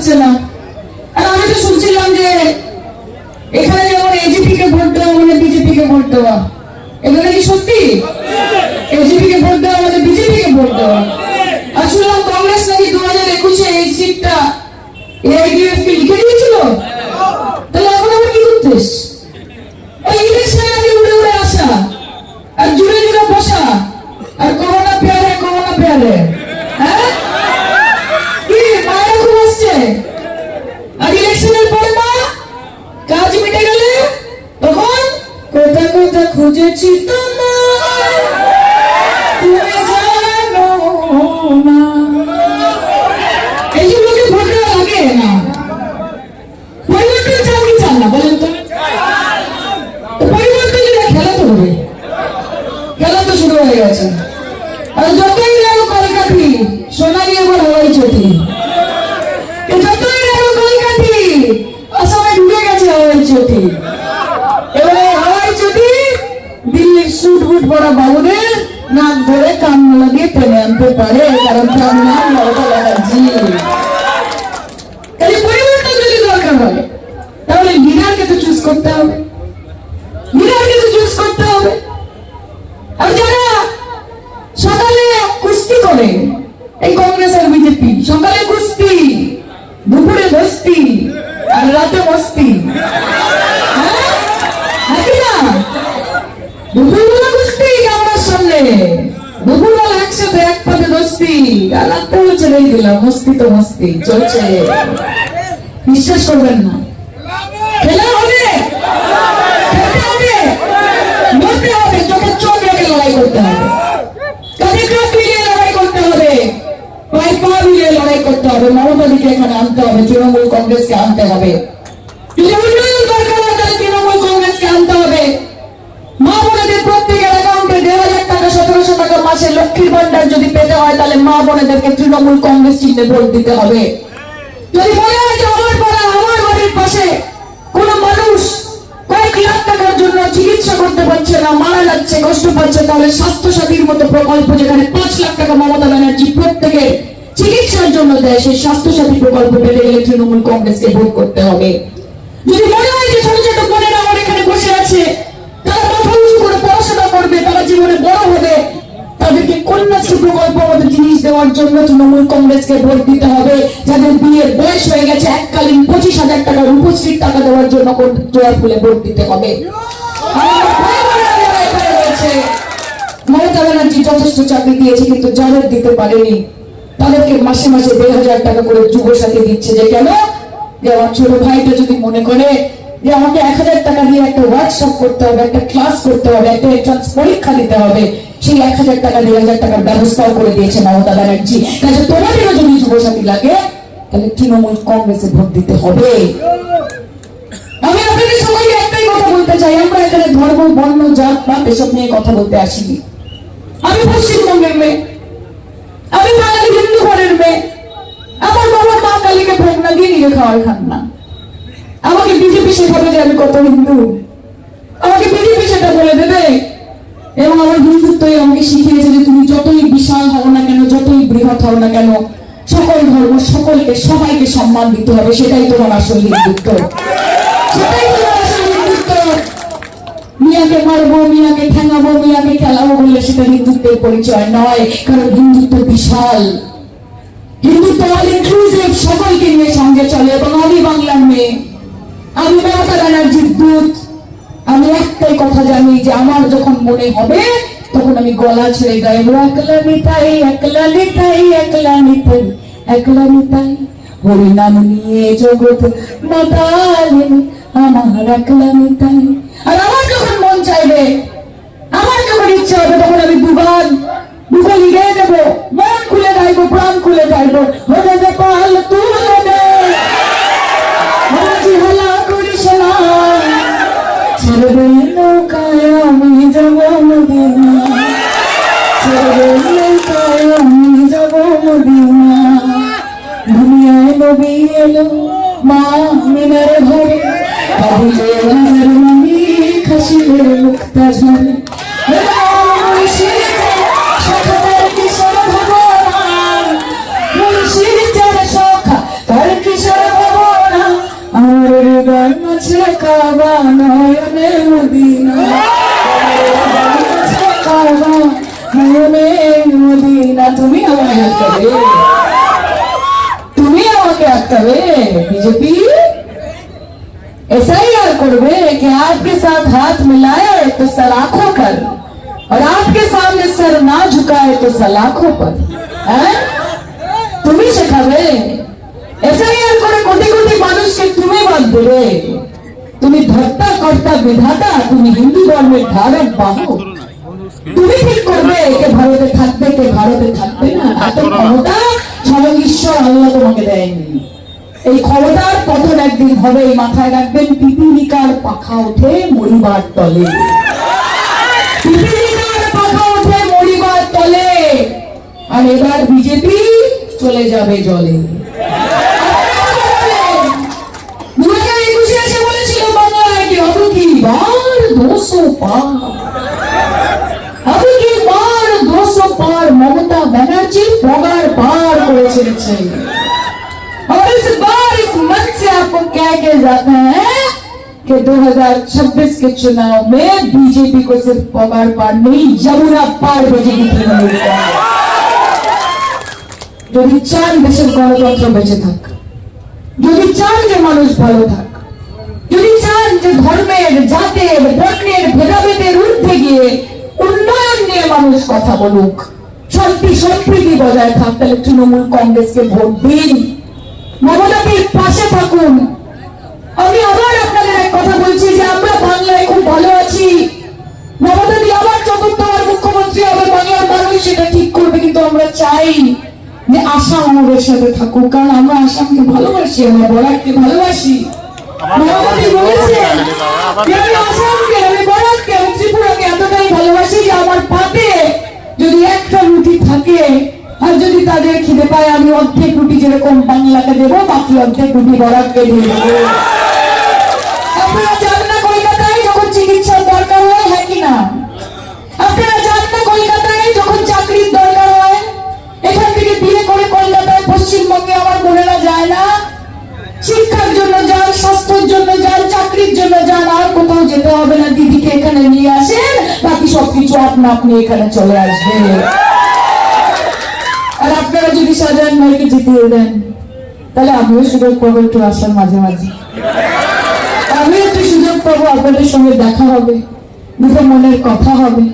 হচ্ছে না। আর আমি তো শুনছিলাম যে এখানে যেমন এজিপি কে ভোট দেওয়া মানে বিজেপি কে ভোট দেওয়া, এগুলো কি সত্যি? এজিপি কে ভোট দেওয়া মানে বিজেপি কে ভোট দেওয়া। আর শুনলাম কংগ্রেস নাকি 2021-এ এই সিটটা এআইডিএফ কে লিখে দিয়েছিল। তাহলে এখন আবার কি করতেছ? এই ইলেকশনে আগে উড়ে উড়ে আসা আর জুড়ে জুড়ে বসা আর করোনা পেয়ারে হ্যাঁ কি মায়ের খুব আসছে। আর ইলেকশনের পরে মা কাজ মিটে গেলে তখন কোথা কোথা খুঁজেছি তোমার তুমি জানো না। এইগুলোকে ভোট দেওয়া লাগে না। পরিবর্তন চান কি চান না বলেন তো? পরিবর্তন যেটা খেলা তো হবে, খেলা তো শুরু হয়ে গেছে। আর যতই লাগো কলকাঠি সোনালি আবার হওয়াই চটি, যতই লাগো কলকাঠি আসামে ঢুকে গেছে হওয়াই চটি। এবারে হওয়াই চটি দিল্লির সুট বুট পরা বাবুদের নাক ধরে কামলা দিয়ে টেনে আনতে পারে, কারণ তার নাম মমতা ব্যানার্জি। তাহলে পরিবর্তন যদি দরকার হয় তাহলে লিডারকে তো চুজ করতে হবে, লিডারকে তো চুজ করতে হবে। আর যারা সকালে কুস্তি করে এই কংগ্রেস আর বিজেপি, সকালে কুস্তি দুপুরে বস্তি আর রাতে মস্তি, নাকি না? দুপুরবেলা কুস্তি ক্যামেরার সামনে, দুপুরবেলা একসাথে এক পাতে দোস্তি, আর রাত্রে ছেড়ে দিলাম মস্তি তো মস্তি চলছে। বিশ্বাস করবেন না, খেলা হবে, খেলতে হবে, মরতে হবে, চোখের চোখ রেখে লড়াই করতে হবে, কাঁধে কাঁধ মিলিয়ে লড়াই করতে হবে, পায়ে পা মিলিয়ে লড়াই করতে হবে। মমতাদিকে এখানে আনতে হবে, তৃণমূল কংগ্রেসকে আনতে হবে। যদি উন্নয়ন দরকার হয় তাহলে তৃণমূল কংগ্রেসকে আনতে হবে। মা বোনেদের প্রত্যেকের অ্যাকাউন্টে 1,500 টাকা 1,700 টাকা মাসে লক্ষ্মীর ভান্ডার যদি পেতে হয় তাহলে মা বোনেদেরকে তৃণমূল কংগ্রেস চিহ্নে ভোট দিতে হবে। যদি মনে হয় যে আমার পাড়া আমার বাড়ির পাশে কোন মানুষ কয়েক লাখ টাকার জন্য চিকিৎসা করতে পারছে না, মারা যাচ্ছে, কষ্ট পাচ্ছে, তাহলে স্বাস্থ্য সাথীর মতো প্রকল্প যেখানে 5 লাখ টাকা মমতা ব্যানার্জি প্রত্যেকের চিকিৎসার জন্য দেয়, সেই স্বাস্থ্য সাথী প্রকল্প পেতে গেলে তৃণমূল কংগ্রেসকে ভোট করতে হবে। যদি মনে হয় যে ছোট ছোট বোনেরা আমার এখানে বসে আছে, তারা মাথা উঁচু করে পড়াশোনা করবে, তারা জীবনে বড় হবে, তাদেরকে কন্যাশ্রী প্রকল্প মতো জিনিস দেওয়ার জন্য তৃণমূল কংগ্রেসকে ভোট দিতে হবে। যাদের বিয়ের বয়স হয়ে গেছে এককালীন 25,000 টাকা রূপশ্রীর টাকা দেওয়ার জন্য জয়পুরে ভোট দিতে হবে। মমতা ব্যানার্জি যথেষ্ট চাকরি দিয়েছে, কিন্তু যাদের দিতে পারেনি তাদেরকে মাসে মাসে 1,500 টাকা করে যুব সাথী দিচ্ছে। যে কেন? যে আমার ছোট ভাইটা যদি মনে করে যে আমাকে 1,000 টাকা দিয়ে একটা ওয়ার্কশপ করতে হবে, একটা ক্লাস করতে হবে, একটা এন্ট্রান্স পরীক্ষা দিতে হবে, সেই 1,000 টাকা 1,000 টাকার ব্যবস্থাও করে দিয়েছে মমতা ব্যানার্জি। কাজে তোমাদেরও যদি যুবসাথী লাগে তাহলে তৃণমূল কংগ্রেসে ভোট দিতে হবে। আমি আপনাদের সবাইকে একটাই কথা বলতে চাই, আমরা এখানে ধর্ম বর্ণ জাত পাত এসব নিয়ে কথা বলতে আসিনি। আমি পশ্চিমবঙ্গের মেয়ে, আমি বাঙালি হিন্দু ঘরের মেয়ে, আমার বাবা মা কালীকে ভোগ না দিয়ে নিজে খাওয়ার খান না। আমাকে বিজেপি শেখাবে যে আমি কত হিন্দু, আমাকে বিজেপি সেটা বলে দেবে। এবং আমার হিন্দুত্বই আমাকে শিখিয়েছে যে তুমি যতই বিশাল হও না কেন, যতই বৃহৎ হও না কেন, সকল ধর্ম সকলকে সবাইকে সম্মান দিতে হবে। সেটাই তোমার আসল হিন্দুত্ব, সেটাই তোমার আসল হিন্দুত্ব। মিয়াকে মারবো, মিয়াকে ঠেঙাবো, মিয়াকে খেলাবো বললে সেটা হিন্দুত্বের পরিচয় নয়, কারণ হিন্দুত্ব বিশাল, হিন্দুত্ব অল ইনক্লুসিভ, সকলকে নিয়ে সঙ্গে চলে। এবং আমি বাংলার মেয়ে, আমি মমতা ব্যানার্জির দূত। আমি একটাই কথা জানি যে আমার যখন মনে হবে তখন আমি গলা ছেড়ে গাইবো, একলা নিতাই একলা নিতাই একলা নিতাই একলা নিতাই, হরিনাম নিয়ে জগৎ মাতালে আমার একলা নিতাই। আর আমার যখন মন চাইবে, আমার যখন ইচ্ছা হবে, তখন আমি দুগলি গেয়ে দেবো, মন খুলে গাইবো, প্রাণ খুলে গাইবো, হলে যে পাল তুলে দে হলা করিস না, ছেড়ে নৌকায় আমি যাব মদিনা, ছেড়ে নৌকায় আমি যাব মদিনা। দুনিয়ায় নবী এলো মা মিনার ঘরে, কাঁদিলে রানী খাসিলের মুক্তা ঝরে। মুর্শিদ যার সখা তার কিশোর কাবা নয়নে মদিনা, কাবা নয়নে মদিনা। তুমি আমাকে আটকাবে, তুমি আমাকে আটকাবে बीजेपी ऐसा ही यार करवे कि आपके साथ हाथ मिलाए तो सलाखों पर, और आपके सामने सर ना झुकाए तो सलाखों पर। তুমি শেখাবে ऐसा ही यार করে কোটি কোটি মানুষকে তুমি বাদ দেবে। তুমি ধর্তা কর্তা বিধাতা, তুমি হিন্দু ধর্মের ধারক বাহক। তুমি ঠিক করবে কে ভারতে থাকবে কে ভারতে থাকবে না। এত ক্ষমতা স্বয়ং ঈশ্বর আল্লাহ তোমাকে দেয়নি। এই ক্ষমতার পতন একদিন হবে, মাথায় রাখবেন। পিপীলিকার পাখা ওঠে মরিবার তলে, পিপীলিকার পাখা ওঠে মরিবার তলে। আর এবার বিজেপি চলে যাবে জলে। 2021 এসে বলেছিল বাংলায় কি হবে কি বার 200 পার, হবে কি বার 200 পার। মমতা ব্যানার্জি পগার পার করে ছেড়েছে। और इस बार इस मंच से आपको कह के जाते हैं कि 2026 के चुनाव में बीजेपी को सिर्फ पगार पार नहीं, यमुना पार बजेगी तृणमूल कांग्रेस। যদি চান দেশের গণতন্ত্র বেঁচে থাক, যদি চান যে মানুষ ভালো থাক, যদি চান যে ধর্মের জাতের বর্ণের ভেদাভেদের ঊর্ধ্বে গিয়ে উন্নয়ন নিয়ে মানুষ কথা বলুক, শান্তি সম্প্রীতি বজায় থাক, তাহলে তৃণমূল কংগ্রেসকে ভোট দিন, মমতাদির পাশে থাকুন। আমি আবার আপনাদের এক কথা বলছি যে আমরা বাংলায় খুব ভালো আছি। মমতাদি আবার চতুর্থবার মুখ্যমন্ত্রী হবে, বাংলার মানুষ সেটা ঠিক করবে। কিন্তু আমরা চাই যে আসাম আমাদের সাথে থাকুক, কারণ আমরা আসামকে ভালোবাসি, আমরা বরাককে ভালোবাসি। মমতাদি বলেছেন যে আমি আসামকে, আমি বরাককে, আমি ত্রিপুরাকে এতটাই ভালোবাসি যে আমার পাতে যদি একটা রুটি থাকে আর যদি তাদের খিদে পায়, আমি অর্ধেক রুটি যেরকম বাংলাকে দেবো, বাকি অর্ধেক রুটি বরাককে দিয়ে দেবো। আপনারা যান না কলকাতায় যখন চিকিৎসার দরকার হয়, হ্যাঁ কি না? আপনারা যান না কলকাতায় যখন চাকরির দরকার হয়? এখান থেকে বিয়ে করে কলকাতায় পশ্চিমবঙ্গে আমার বোনেরা যায় না? শিক্ষার জন্য যান, স্বাস্থ্যের জন্য যান, চাকরির জন্য যান, আর কোথাও যেতে হবে না। দিদিকে এখানে নিয়ে আসেন, বাকি সবকিছু আপনা আপনি এখানে চলে আসবে। আর আপনারা যদি সাজান ভাইকে জিতিয়ে দেন, তাহলে আমিও সুযোগ পাবো একটু আসার মাঝে মাঝে, আমিও একটু সুযোগ পাবো, আপনাদের সঙ্গে দেখা হবে, দুটো মনের কথা হবে,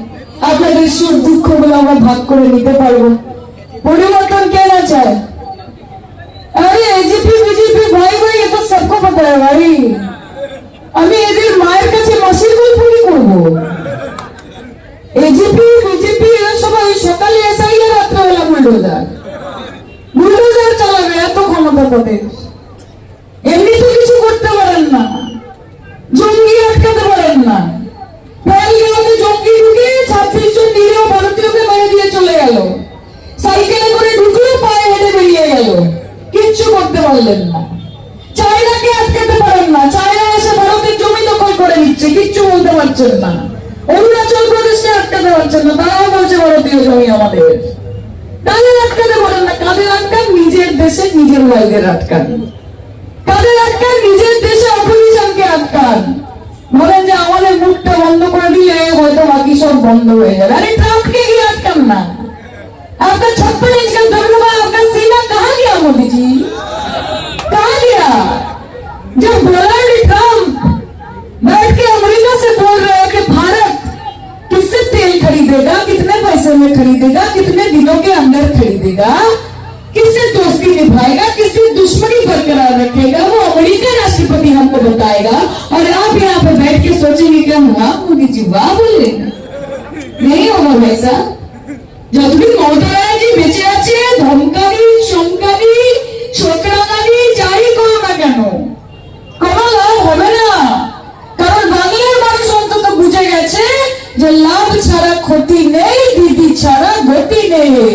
আপনাদের সুখ দুঃখ গুলো আমরা ভাগ করে নিতে পারবো। পরিবর্তন কে না চায়? আরে এজিপি বিজেপি ভাই ভাই এ তো সবকো পাতা है ভাই। আমি এদের মায়ের কাছে মাসির গল্প কি করবো? এজিপি বিজেপি এরা সবাই সকালে এসআই আর রাত্রেবেলা বুলডোজার, বুলডোজার চালাবে। এত ক্ষমতা তাদের, এমনি তো কিছু করতে পারেন না, জঙ্গি আটকাতে পারেন না। পহেলগাঁওতে জঙ্গি ঢুকে 26 জন নিরীহ ভারতীয়কে মেরে দিয়ে চলে গেল, সাইকেলে করে ঢুকলো, পায়ে হেঁটে বেরিয়ে গেল, কিচ্ছু করতে পারলেন না। চায়নাকে আটকাতে পারেন না, চায়না এসে ভারতের জমি দখল করে নিচ্ছে, কিচ্ছু বলতে পারছেন না। অরুণাচল প্রদেশে আটকাতে পারছেন না, তারাও বলছে ভারতীয় জমি আমাদের। তাদের আটকাতে পারেন না, কাদের আটকান? নিজের দেশে নিজের ভাইদের আটকান। কাদের আটকান? নিজের দেশে অপোজিশনকে আটকান। বলেন যে আমাদের মুখটা বন্ধ করে দিলে হয়তো বাকি সব বন্ধ হয়ে যাবে। আরে ট্রাম্পকে গিয়ে আটকান না। आपका 56 इंच का दबदबा, आपका सीना कहाँ गया मोदी जी? कहाँ गया? जब डोनाल्ड ट्रम्प बैठ के अमेरिका से बोल रहे हैं कि भारत किससे तेल खरीदेगा, कितने पैसे में खरीदेगा, कितने दिनों के अंदर खरीदेगा, किससे दोस्ती निभाएगा, किससे दुश्मनी बरकरार रखेगा, वो अमेरिका राष्ट्रपति हमको बताएगा। और आप यहाँ पे बैठ के सोचेंगे क्या वाह मोदी जी वाह बोले? नहीं होगा वैसा। যতদিন মমতা ব্যানার্জি বেঁচে আছে, ধমকানি, চমকানি, ছোকরানি যাই করো না কেন, কোনো লাভ হবে না। কারণ বাংলার মানুষ অন্তত বুঝে গেছে যে লাভ ছাড়া ক্ষতি নেই, দিদি ছাড়া গতি নেই।